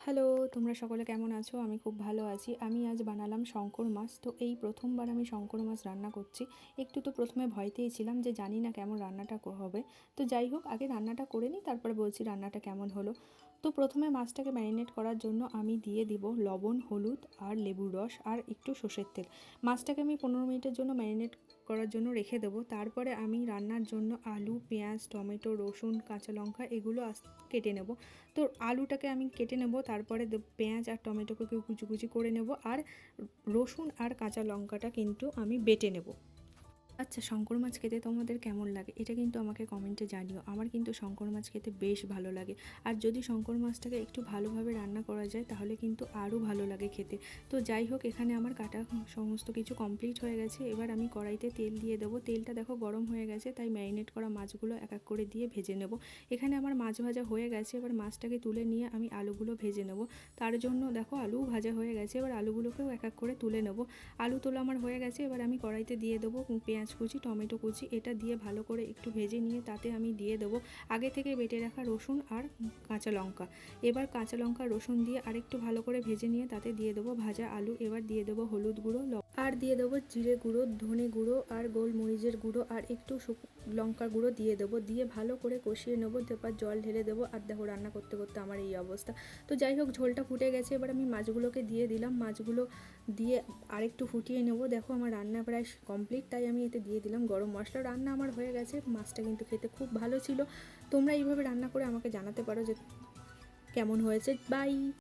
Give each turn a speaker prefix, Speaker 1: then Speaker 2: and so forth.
Speaker 1: Hello, তোমরা সকলে কেমন আছো? আমি খুব ভালো আছি। আমি আজ বানালাম শঙ্কর মাছ। তো এই প্রথমবার আমি শঙ্কর মাছ রান্না করছি। একটু তো প্রথমে ভয়তেই ছিলাম যে জানি না কেমন রান্নাটা হবে। তো যাই হোক, আগে রান্নাটা করে নিই, তারপরে বলছি রান্নাটা কেমন হলো। তো প্রথমে মাছটাকে ম্যারিনেট করার জন্য আমি দিয়ে দিব লবণ, হলুদ আর লেবুর রস আর একটু সর্ষের তেল। মাছটাকে আমি 15 মিনিটের জন্য ম্যারিনেট করার জন্য রেখে দেবো। তারপরে আমি রান্নার জন্য আলু, পেঁয়াজ, টমেটো, রসুন, কাঁচা লঙ্কা এগুলো কেটে নেব। তো আলুটাকে আমি কেটে নেব, তারপরে পেঁয়াজ আর টমেটোকে কুচি কুচি করে নেব, আর রসুন আর কাঁচা লঙ্কাটা কিন্তু আমি বেটে নেব। আচ্ছা, শঙ্কর মাছ খেতে তোমাদের কেমন লাগে এটা কিন্তু আমাকে কমেন্টে জানিও। আমার কিন্তু শঙ্কর মাছ খেতে বেশ ভালো লাগে। আর যদি শঙ্কর মাছটাকে একটু ভালোভাবে রান্না করা যায় তাহলে কিন্তু আরও ভালো লাগে খেতে। তো যাই হোক, এখানে আমার কাটা সমস্ত কিছু কমপ্লিট হয়ে গেছে। এবার আমি কড়াইতে তেল দিয়ে দেবো। তেলটা দেখো গরম হয়ে গেছে, তাই ম্যারিনেট করা মাছগুলো এক এক করে দিয়ে ভেজে নেব। এখানে আমার মাছ ভাজা হয়ে গেছে। এবার মাছটাকে তুলে নিয়ে আমি আলুগুলো ভেজে নেব। তার জন্য দেখো আলুও ভাজা হয়ে গেছে। এবার আলুগুলোকেও এক এক করে তুলে নেব। আলু তোলা আমার হয়ে গেছে। এবার আমি কড়াইতে দিয়ে দেবো পেঁয়াজ কুচি, টমেটো কুচি, এটা দিয়ে ভালো করে একটু ভেজে নিয়ে তাতে আমি দিয়ে দেবো আগে থেকে বেটে রাখা রসুন আর কাঁচা লঙ্কা। এবার কাঁচা লঙ্কা রসুন দিয়ে আরেকটু ভালো করে ভেজে নিয়ে তাতে দিয়ে দেবো ভাজা আলু। এবার দিয়ে দেবো হলুদ গুঁড়ো আর দিয়ে দেবো জিরে গুঁড়ো, ধনে গুঁড়ো আর গোলমরিচের গুঁড়ো আর একটু লঙ্কা গুঁড়ো দিয়ে দেবো। দিয়ে ভালো করে কষিয়ে নেবো। তারপর জল ঢেলে দেবো। আর দেখো রান্না করতে করতে আমার এই অবস্থা। তো যাই হোক, ঝোলটা ফুটে গেছে। এবার আমি মাছগুলোকে দিয়ে দিলাম। মাছগুলো দিয়ে আরেকটু ফুটিয়ে নেব। দেখো আমার রান্না প্রায় কমপ্লিট, তাই আমি এতে দিয়ে দিলাম গরম মশলা। রান্না আমার হয়ে গেছে। মাছটা কিন্তু খেতে খুব ভালো ছিল। তোমরা এইভাবে রান্না করে আমাকে জানাতে পারো যে কেমন হয়েছে। বাই।